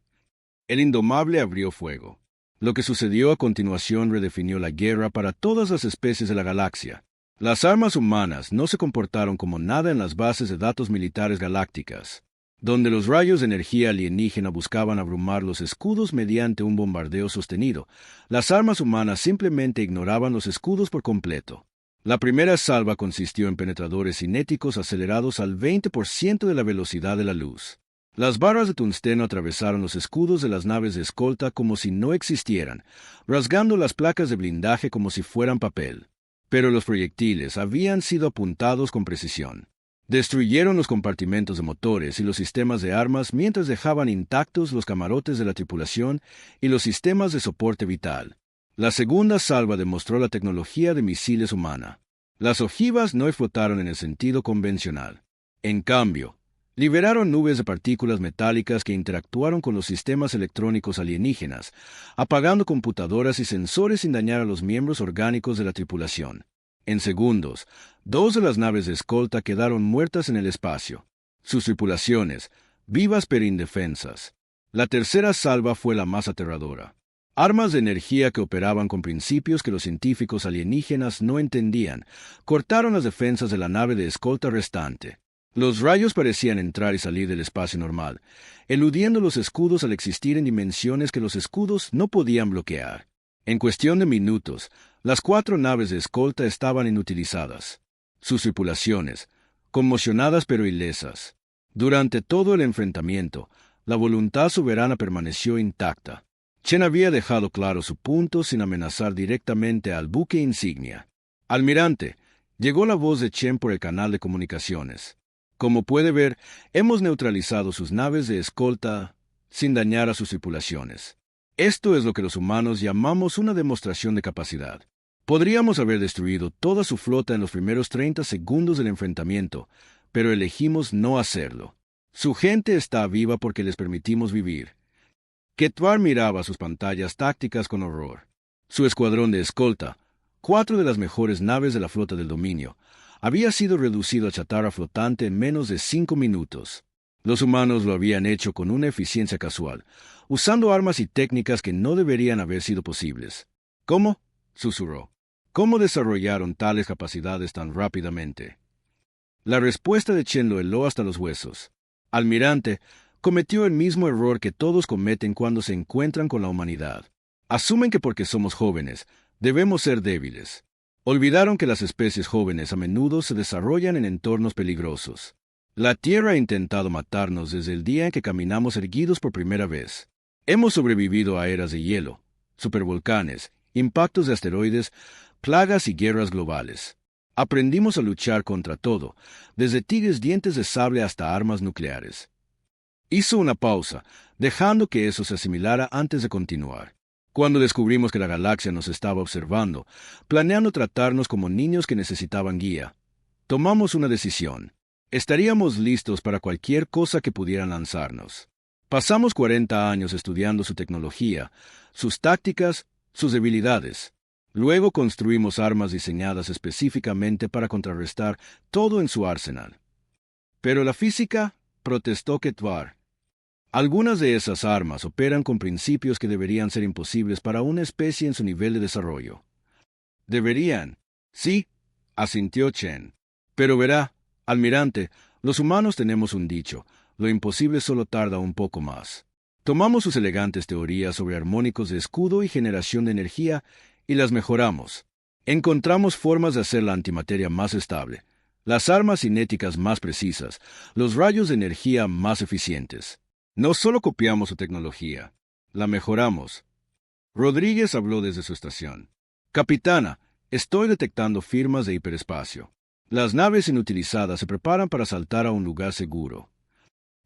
El Indomable abrió fuego. Lo que sucedió a continuación redefinió la guerra para todas las especies de la galaxia. Las armas humanas no se comportaron como nada en las bases de datos militares galácticas, donde los rayos de energía alienígena buscaban abrumar los escudos mediante un bombardeo sostenido. Las armas humanas simplemente ignoraban los escudos por completo. La primera salva consistió en penetradores cinéticos acelerados al 20% de la velocidad de la luz. Las barras de tungsteno atravesaron los escudos de las naves de escolta como si no existieran, rasgando las placas de blindaje como si fueran papel. Pero los proyectiles habían sido apuntados con precisión. Destruyeron los compartimentos de motores y los sistemas de armas mientras dejaban intactos los camarotes de la tripulación y los sistemas de soporte vital. La segunda salva demostró la tecnología de misiles humana. Las ojivas no explotaron en el sentido convencional. En cambio, Liberaron nubes de partículas metálicas que interactuaron con los sistemas electrónicos alienígenas, apagando computadoras y sensores sin dañar a los miembros orgánicos de la tripulación. En segundos, 2 de las naves de escolta quedaron muertas en el espacio. Sus tripulaciones, vivas pero indefensas. La tercera salva fue la más aterradora. Armas de energía que operaban con principios que los científicos alienígenas no entendían, cortaron las defensas de la nave de escolta restante. Los rayos parecían entrar y salir del espacio normal, eludiendo los escudos al existir en dimensiones que los escudos no podían bloquear. En cuestión de minutos, las 4 naves de escolta estaban inutilizadas. Sus tripulaciones, conmocionadas pero ilesas. Durante todo el enfrentamiento, la voluntad soberana permaneció intacta. Chen había dejado claro su punto sin amenazar directamente al buque insignia. Almirante, llegó la voz de Chen por el canal de comunicaciones. Como puede ver, hemos neutralizado sus naves de escolta sin dañar a sus tripulaciones. Esto es lo que los humanos llamamos una demostración de capacidad. Podríamos haber destruido toda su flota en los primeros 30 segundos del enfrentamiento, pero elegimos no hacerlo. Su gente está viva porque les permitimos vivir. Ketvar miraba sus pantallas tácticas con horror. Su escuadrón de escolta, 4 de las mejores naves de la flota del dominio, había sido reducido a chatarra flotante en menos de 5 minutos. Los humanos lo habían hecho con una eficiencia casual, usando armas y técnicas que no deberían haber sido posibles. ¿Cómo?, susurró. ¿Cómo desarrollaron tales capacidades tan rápidamente? La respuesta de Chen lo heló hasta los huesos. Almirante, cometió el mismo error que todos cometen cuando se encuentran con la humanidad. Asumen que porque somos jóvenes, debemos ser débiles. Olvidaron que las especies jóvenes a menudo se desarrollan en entornos peligrosos. La Tierra ha intentado matarnos desde el día en que caminamos erguidos por primera vez. Hemos sobrevivido a eras de hielo, supervolcanes, impactos de asteroides, plagas y guerras globales. Aprendimos a luchar contra todo, desde tigres dientes de sable hasta armas nucleares. Hizo una pausa, dejando que eso se asimilara antes de continuar. Cuando descubrimos que la galaxia nos estaba observando, planeando tratarnos como niños que necesitaban guía, tomamos una decisión. Estaríamos listos para cualquier cosa que pudieran lanzarnos. Pasamos 40 años estudiando su tecnología, sus tácticas, sus debilidades. Luego construimos armas diseñadas específicamente para contrarrestar todo en su arsenal. Pero la física, protestó Ketvar. Algunas de esas armas operan con principios que deberían ser imposibles para una especie en su nivel de desarrollo. Deberían. Sí, asintió Chen. Pero verá, almirante, los humanos tenemos un dicho, lo imposible solo tarda un poco más. Tomamos sus elegantes teorías sobre armónicos de escudo y generación de energía y las mejoramos. Encontramos formas de hacer la antimateria más estable, las armas cinéticas más precisas, los rayos de energía más eficientes. No solo copiamos su tecnología, la mejoramos. Rodríguez habló desde su estación. Capitana, estoy detectando firmas de hiperespacio. Las naves inutilizadas se preparan para saltar a un lugar seguro.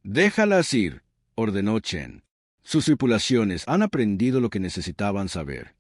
Déjalas ir, ordenó Chen. Sus tripulaciones han aprendido lo que necesitaban saber.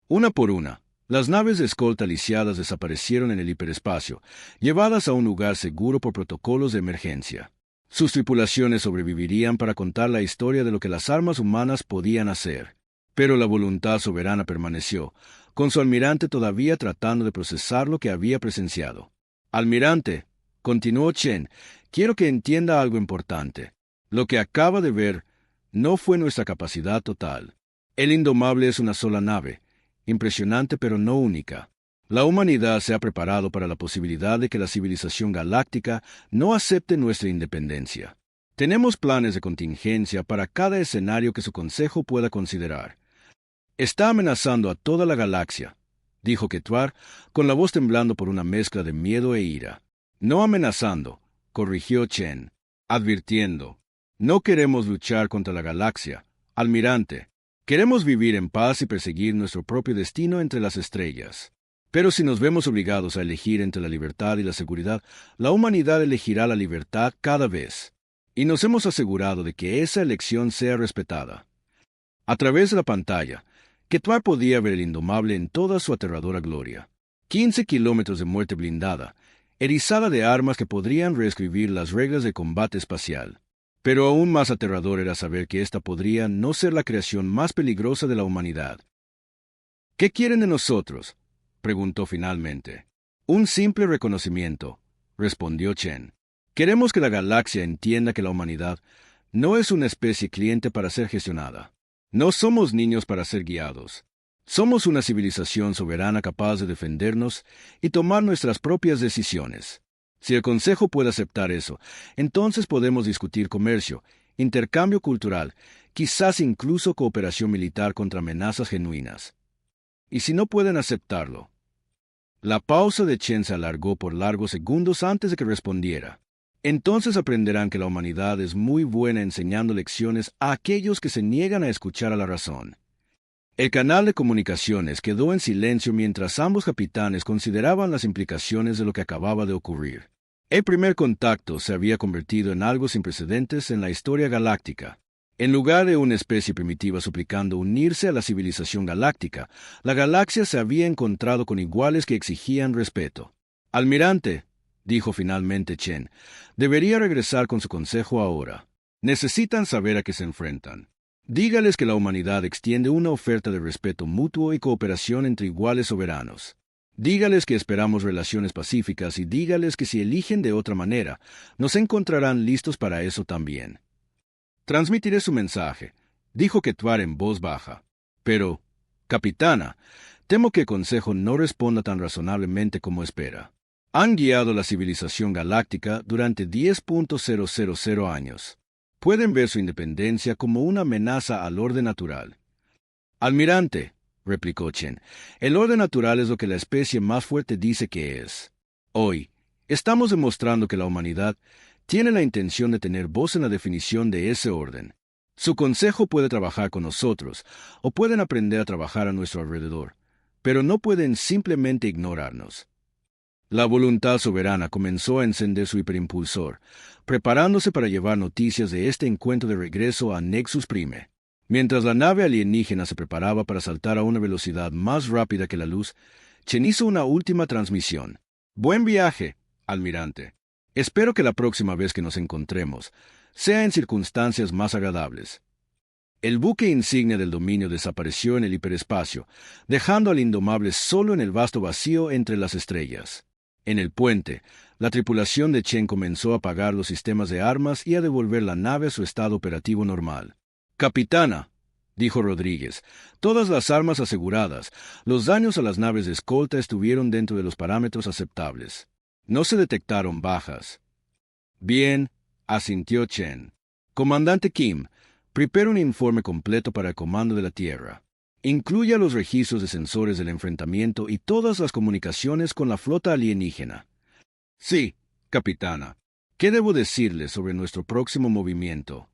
Una por una, las naves de escolta lisiadas desaparecieron en el hiperespacio, llevadas a un lugar seguro por protocolos de emergencia. Sus tripulaciones sobrevivirían para contar la historia de lo que las armas humanas podían hacer. Pero la voluntad soberana permaneció, con su almirante todavía tratando de procesar lo que había presenciado. Almirante, continuó Chen, quiero que entienda algo importante. Lo que acaba de ver no fue nuestra capacidad total. El Indomable es una sola nave, impresionante pero no única. La humanidad se ha preparado para la posibilidad de que la civilización galáctica no acepte nuestra independencia. Tenemos planes de contingencia para cada escenario que su consejo pueda considerar. Está amenazando a toda la galaxia, dijo Ketvar, con la voz temblando por una mezcla de miedo e ira. No amenazando, corrigió Chen, advirtiendo. No queremos luchar contra la galaxia, almirante. Queremos vivir en paz y perseguir nuestro propio destino entre las estrellas. Pero si nos vemos obligados a elegir entre la libertad y la seguridad, la humanidad elegirá la libertad cada vez. Y nos hemos asegurado de que esa elección sea respetada. A través de la pantalla, Ketvar podía ver el Indomable en toda su aterradora gloria. 15 kilómetros de muerte blindada, erizada de armas que podrían reescribir las reglas de combate espacial. Pero aún más aterrador era saber que esta podría no ser la creación más peligrosa de la humanidad. ¿Qué quieren de nosotros?, preguntó finalmente. Un simple reconocimiento, respondió Chen. Queremos que la galaxia entienda que la humanidad no es una especie cliente para ser gestionada. No somos niños para ser guiados. Somos una civilización soberana capaz de defendernos y tomar nuestras propias decisiones. Si el Consejo puede aceptar eso, entonces podemos discutir comercio, intercambio cultural, quizás incluso cooperación militar contra amenazas genuinas. ¿Y si no pueden aceptarlo? La pausa de Chen se alargó por largos segundos antes de que respondiera. Entonces aprenderán que la humanidad es muy buena enseñando lecciones a aquellos que se niegan a escuchar a la razón. El canal de comunicaciones quedó en silencio mientras ambos capitanes consideraban las implicaciones de lo que acababa de ocurrir. El primer contacto se había convertido en algo sin precedentes en la historia galáctica. En lugar de una especie primitiva suplicando unirse a la civilización galáctica, la galaxia se había encontrado con iguales que exigían respeto. «Almirante», dijo finalmente Chen, «debería regresar con su consejo ahora. Necesitan saber a qué se enfrentan. Dígales que la humanidad extiende una oferta de respeto mutuo y cooperación entre iguales soberanos. Dígales que esperamos relaciones pacíficas y dígales que si eligen de otra manera, nos encontrarán listos para eso también». «Transmitiré su mensaje», dijo Ketvar en voz baja. «Pero, capitana, temo que el Consejo no responda tan razonablemente como espera. Han guiado la civilización galáctica durante 10.000 años. Pueden ver su independencia como una amenaza al orden natural». «Almirante», replicó Chen, «el orden natural es lo que la especie más fuerte dice que es. Hoy, estamos demostrando que la humanidad tiene la intención de tener voz en la definición de ese orden. Su consejo puede trabajar con nosotros, o pueden aprender a trabajar a nuestro alrededor, pero no pueden simplemente ignorarnos». La voluntad soberana comenzó a encender su hiperimpulsor, preparándose para llevar noticias de este encuentro de regreso a Nexus Prime. Mientras la nave alienígena se preparaba para saltar a una velocidad más rápida que la luz, Chen hizo una última transmisión. «Buen viaje, almirante. Espero que la próxima vez que nos encontremos sea en circunstancias más agradables». El buque insignia del dominio desapareció en el hiperespacio, dejando al Indomable solo en el vasto vacío entre las estrellas. En el puente, la tripulación de Chen comenzó a apagar los sistemas de armas y a devolver la nave a su estado operativo normal. «Capitana», dijo Rodríguez, «todas las armas aseguradas. Los daños a las naves de escolta estuvieron dentro de los parámetros aceptables. No se detectaron bajas». «Bien», asintió Chen. «Comandante Kim, prepare un informe completo para el Comando de la Tierra. Incluya los registros de sensores del enfrentamiento y todas las comunicaciones con la flota alienígena». «Sí, capitana. ¿Qué debo decirle sobre nuestro próximo movimiento?»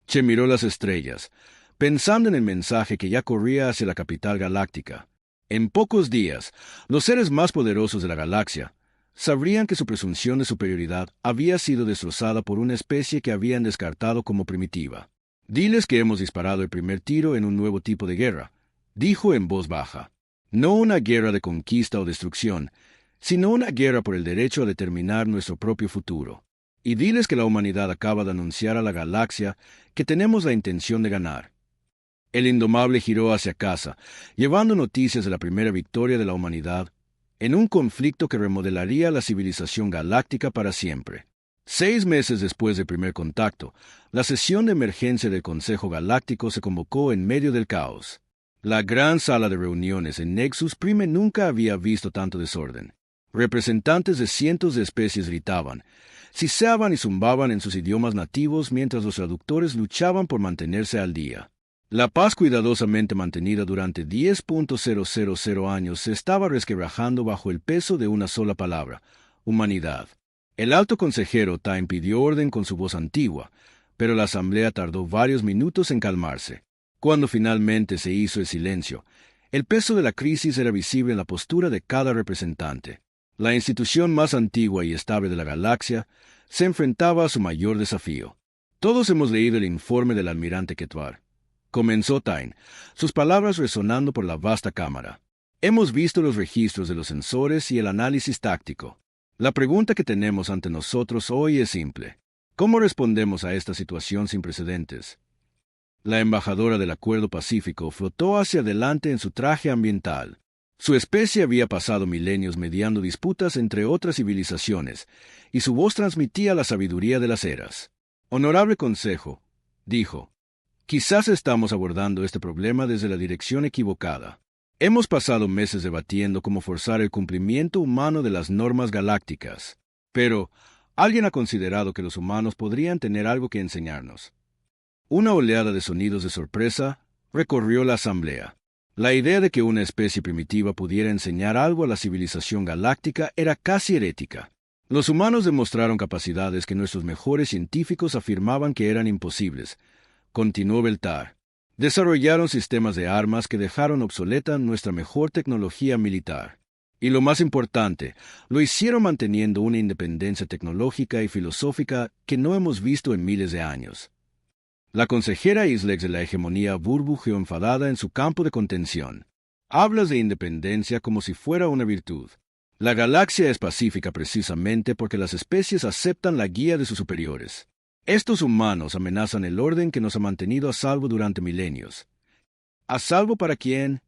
Chen miró las estrellas, pensando en el mensaje que ya corría hacia la capital galáctica. En pocos días, los seres más poderosos de la galaxia sabrían que su presunción de superioridad había sido destrozada por una especie que habían descartado como primitiva. «Diles que hemos disparado el primer tiro en un nuevo tipo de guerra», dijo en voz baja. «No una guerra de conquista o destrucción, sino una guerra por el derecho a determinar nuestro propio futuro. Y diles que la humanidad acaba de anunciar a la galaxia que tenemos la intención de ganar». El Indomable giró hacia casa, llevando noticias de la primera victoria de la humanidad en un conflicto que remodelaría la civilización galáctica para siempre. 6 meses después del primer contacto, la sesión de emergencia del Consejo Galáctico se convocó en medio del caos. La gran sala de reuniones en Nexus Prime nunca había visto tanto desorden. Representantes de cientos de especies gritaban, siseaban y zumbaban en sus idiomas nativos mientras los traductores luchaban por mantenerse al día. La paz cuidadosamente mantenida durante 10.000 años se estaba resquebrajando bajo el peso de una sola palabra: humanidad. El alto consejero Time pidió orden con su voz antigua, pero la asamblea tardó varios minutos en calmarse. Cuando finalmente se hizo el silencio, el peso de la crisis era visible en la postura de cada representante. La institución más antigua y estable de la galaxia se enfrentaba a su mayor desafío. «Todos hemos leído el informe del almirante Ketvar», comenzó Time, sus palabras resonando por la vasta cámara. «Hemos visto los registros de los sensores y el análisis táctico. La pregunta que tenemos ante nosotros hoy es simple. ¿Cómo respondemos a esta situación sin precedentes? La embajadora del Acuerdo Pacífico flotó hacia adelante en su traje ambiental. Su especie había pasado milenios mediando disputas entre otras civilizaciones, y su voz transmitía la sabiduría de las eras. Honorable Consejo, dijo, quizás estamos abordando este problema desde la dirección equivocada. Hemos pasado meses debatiendo cómo forzar el cumplimiento humano de las normas galácticas. Pero, alguien ha considerado que los humanos podrían tener algo que enseñarnos. Una oleada de sonidos de sorpresa recorrió la asamblea. La idea de que una especie primitiva pudiera enseñar algo a la civilización galáctica era casi herética. Los humanos demostraron capacidades que nuestros mejores científicos afirmaban que eran imposibles. Continuó Beltar. Desarrollaron sistemas de armas que dejaron obsoleta nuestra mejor tecnología militar. Y lo más importante, lo hicieron manteniendo una independencia tecnológica y filosófica que no hemos visto en miles de años. La consejera Islex de la hegemonía burbujeó enfadada en su campo de contención. Hablas de independencia como si fuera una virtud. La galaxia es pacífica precisamente porque las especies aceptan la guía de sus superiores. Estos humanos amenazan el orden que nos ha mantenido a salvo durante milenios. ¿A salvo para quién?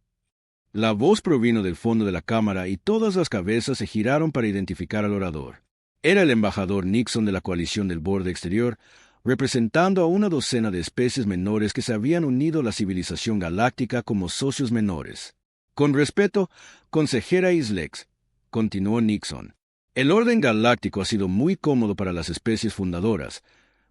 La voz provino del fondo de la cámara y todas las cabezas se giraron para identificar al orador. Era el embajador Nixon de la coalición del borde exterior, representando a una docena de especies menores que se habían unido a la civilización galáctica como socios menores. Con respeto, consejera Islex, continuó Nixon, el orden galáctico ha sido muy cómodo para las especies fundadoras,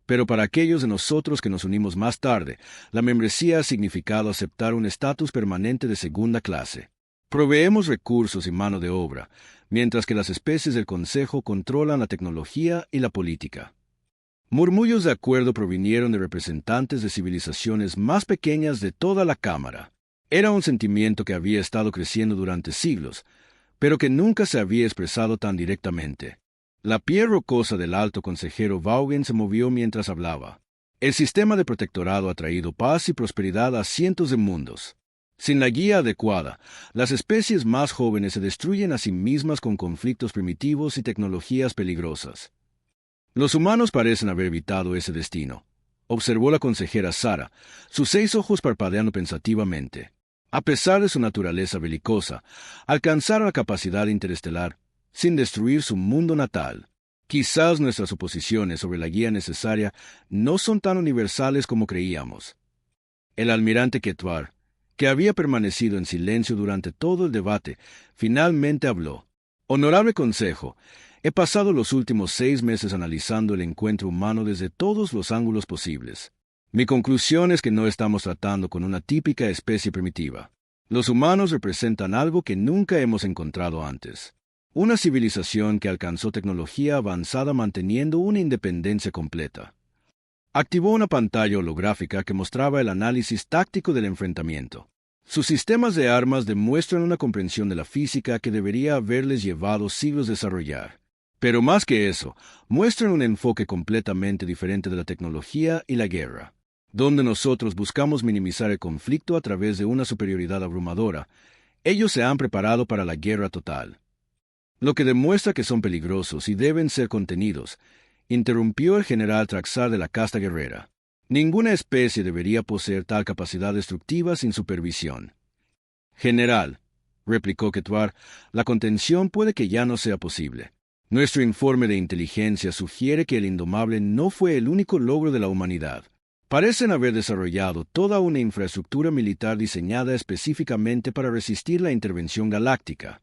pero para aquellos de nosotros que nos unimos más tarde, la membresía ha significado aceptar un estatus permanente de segunda clase. Proveemos recursos y mano de obra, mientras que las especies del Consejo controlan la tecnología y la política. Murmullos de acuerdo provinieron de representantes de civilizaciones más pequeñas de toda la Cámara. Era un sentimiento que había estado creciendo durante siglos, pero que nunca se había expresado tan directamente. La piel rocosa del alto consejero Vaughan se movió mientras hablaba. El sistema de protectorado ha traído paz y prosperidad a cientos de mundos. Sin la guía adecuada, las especies más jóvenes se destruyen a sí mismas con conflictos primitivos y tecnologías peligrosas. Los humanos parecen haber evitado ese destino, observó la consejera Sara, sus 6 ojos parpadeando pensativamente. A pesar de su naturaleza belicosa, alcanzaron la capacidad interestelar, sin destruir su mundo natal. Quizás nuestras suposiciones sobre la guía necesaria no son tan universales como creíamos. El almirante Ketvar, que había permanecido en silencio durante todo el debate, finalmente habló. Honorable Consejo, he pasado los últimos 6 meses analizando el encuentro humano desde todos los ángulos posibles. Mi conclusión es que no estamos tratando con una típica especie primitiva. Los humanos representan algo que nunca hemos encontrado antes. Una civilización que alcanzó tecnología avanzada manteniendo una independencia completa. Activó una pantalla holográfica que mostraba el análisis táctico del enfrentamiento. Sus sistemas de armas demuestran una comprensión de la física que debería haberles llevado siglos desarrollar. Pero más que eso, muestran un enfoque completamente diferente de la tecnología y la guerra. Donde nosotros buscamos minimizar el conflicto a través de una superioridad abrumadora, ellos se han preparado para la guerra total. Lo que demuestra que son peligrosos y deben ser contenidos, interrumpió el general Traxar de la casta guerrera. Ninguna especie debería poseer tal capacidad destructiva sin supervisión. General, replicó Ketvar, la contención puede que ya no sea posible. Nuestro informe de inteligencia sugiere que el Indomable no fue el único logro de la humanidad. Parecen haber desarrollado toda una infraestructura militar diseñada específicamente para resistir la intervención galáctica.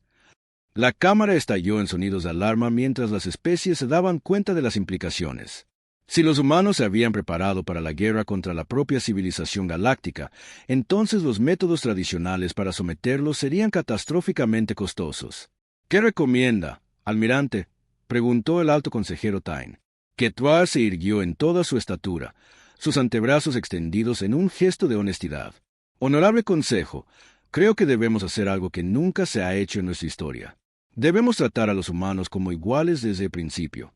La cámara estalló en sonidos de alarma mientras las especies se daban cuenta de las implicaciones. Si los humanos se habían preparado para la guerra contra la propia civilización galáctica, entonces los métodos tradicionales para someterlos serían catastróficamente costosos. ¿Qué recomienda, almirante?, preguntó el alto consejero Tyne. Ketvar se irguió en toda su estatura, sus antebrazos extendidos en un gesto de honestidad. Honorable Consejo, creo que debemos hacer algo que nunca se ha hecho en nuestra historia. Debemos tratar a los humanos como iguales desde el principio.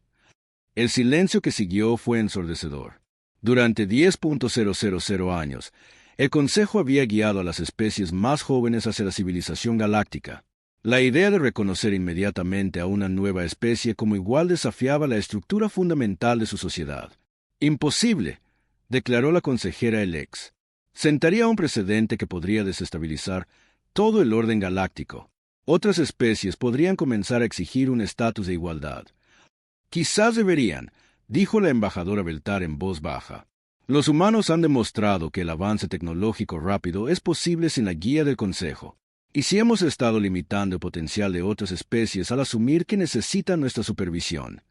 El silencio que siguió fue ensordecedor. Durante 10.000 años, el Consejo había guiado a las especies más jóvenes hacia la civilización galáctica. La idea de reconocer inmediatamente a una nueva especie como igual desafiaba la estructura fundamental de su sociedad. Imposible, declaró la consejera Elex. Sentaría un precedente que podría desestabilizar todo el orden galáctico. Otras especies podrían comenzar a exigir un estatus de igualdad. Quizás deberían, dijo la embajadora Beltar en voz baja. Los humanos han demostrado que el avance tecnológico rápido es posible sin la guía del Consejo. Y si hemos estado limitando el potencial de otras especies al asumir que necesitan nuestra supervisión.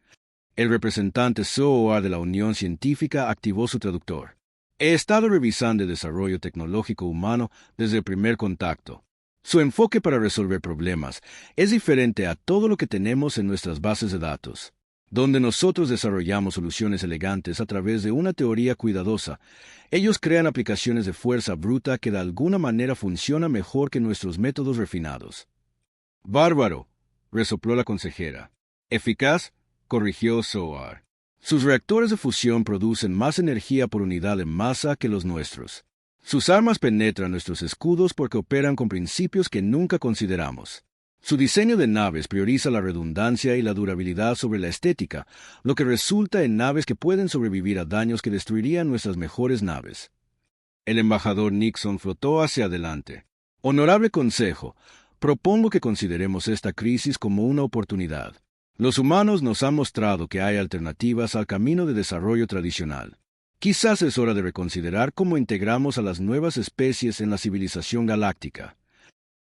El representante SOAR de la Unión Científica activó su traductor. He estado revisando el desarrollo tecnológico humano desde el primer contacto. Su enfoque para resolver problemas es diferente a todo lo que tenemos en nuestras bases de datos, donde nosotros desarrollamos soluciones elegantes a través de una teoría cuidadosa. Ellos crean aplicaciones de fuerza bruta que de alguna manera funcionan mejor que nuestros métodos refinados. Bárbaro, resopló la consejera. Eficaz, corrigió SOAR. Sus reactores de fusión producen más energía por unidad de masa que los nuestros. Sus armas penetran nuestros escudos porque operan con principios que nunca consideramos. Su diseño de naves prioriza la redundancia y la durabilidad sobre la estética, lo que resulta en naves que pueden sobrevivir a daños que destruirían nuestras mejores naves. El embajador Nixon flotó hacia adelante. Honorable Consejo, propongo que consideremos esta crisis como una oportunidad. Los humanos nos han mostrado que hay alternativas al camino de desarrollo tradicional. Quizás es hora de reconsiderar cómo integramos a las nuevas especies en la civilización galáctica.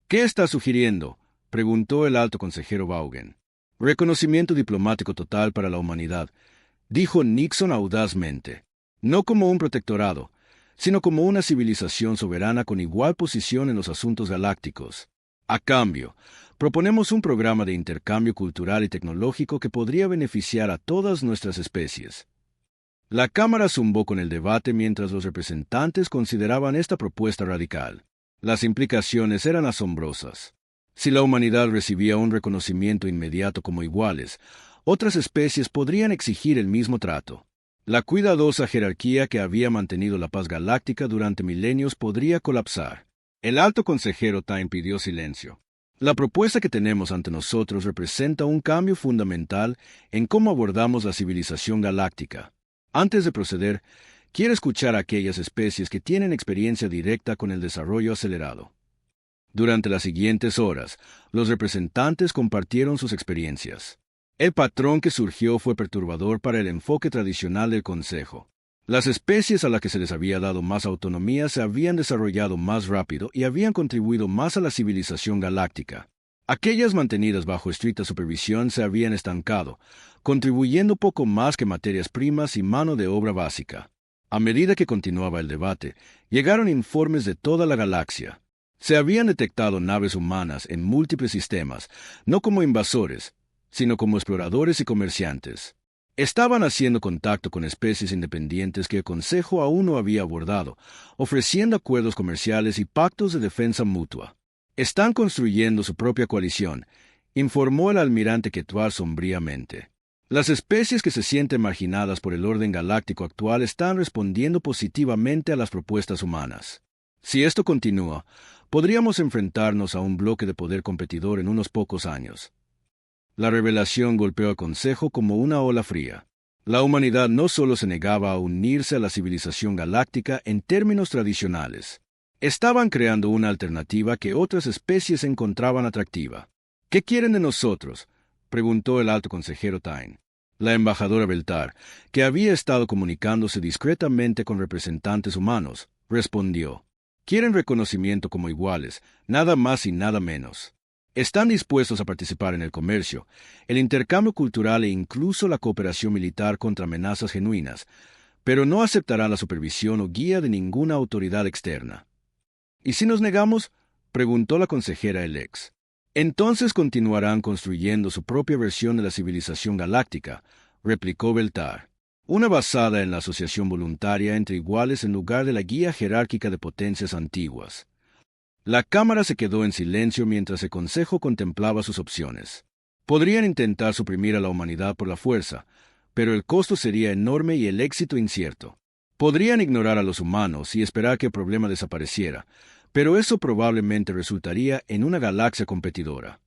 ¿Qué está sugiriendo?, preguntó el alto consejero Vaughan. Reconocimiento diplomático total para la humanidad, dijo Nixon audazmente. No como un protectorado, sino como una civilización soberana con igual posición en los asuntos galácticos. A cambio, proponemos un programa de intercambio cultural y tecnológico que podría beneficiar a todas nuestras especies. La Cámara zumbó con el debate mientras los representantes consideraban esta propuesta radical. Las implicaciones eran asombrosas. Si la humanidad recibía un reconocimiento inmediato como iguales, otras especies podrían exigir el mismo trato. La cuidadosa jerarquía que había mantenido la paz galáctica durante milenios podría colapsar. El alto consejero Tyne pidió silencio. La propuesta que tenemos ante nosotros representa un cambio fundamental en cómo abordamos la civilización galáctica. Antes de proceder, quiero escuchar a aquellas especies que tienen experiencia directa con el desarrollo acelerado. Durante las siguientes horas, los representantes compartieron sus experiencias. El patrón que surgió fue perturbador para el enfoque tradicional del Consejo. Las especies a las que se les había dado más autonomía se habían desarrollado más rápido y habían contribuido más a la civilización galáctica. Aquellas mantenidas bajo estricta supervisión se habían estancado, contribuyendo poco más que materias primas y mano de obra básica. A medida que continuaba el debate, llegaron informes de toda la galaxia. Se habían detectado naves humanas en múltiples sistemas, no como invasores, sino como exploradores y comerciantes. Estaban haciendo contacto con especies independientes que el Consejo aún no había abordado, ofreciendo acuerdos comerciales y pactos de defensa mutua. Están construyendo su propia coalición, informó el almirante Quetuar sombríamente. Las especies que se sienten marginadas por el orden galáctico actual están respondiendo positivamente a las propuestas humanas. Si esto continúa, podríamos enfrentarnos a un bloque de poder competidor en unos pocos años. La revelación golpeó al Consejo como una ola fría. La humanidad no solo se negaba a unirse a la civilización galáctica en términos tradicionales. Estaban creando una alternativa que otras especies encontraban atractiva. ¿Qué quieren de nosotros?, preguntó el alto consejero Tyne. La embajadora Beltar, que había estado comunicándose discretamente con representantes humanos, respondió. Quieren reconocimiento como iguales, nada más y nada menos. Están dispuestos a participar en el comercio, el intercambio cultural e incluso la cooperación militar contra amenazas genuinas, pero no aceptarán la supervisión o guía de ninguna autoridad externa. ¿Y si nos negamos?, preguntó la consejera Elex. Entonces continuarán construyendo su propia versión de la civilización galáctica, replicó Beltar. Una basada en la asociación voluntaria entre iguales en lugar de la guía jerárquica de potencias antiguas. La Cámara se quedó en silencio mientras el Consejo contemplaba sus opciones. Podrían intentar suprimir a la humanidad por la fuerza, pero el costo sería enorme y el éxito incierto. Podrían ignorar a los humanos y esperar que el problema desapareciera, pero eso probablemente resultaría en una galaxia competidora.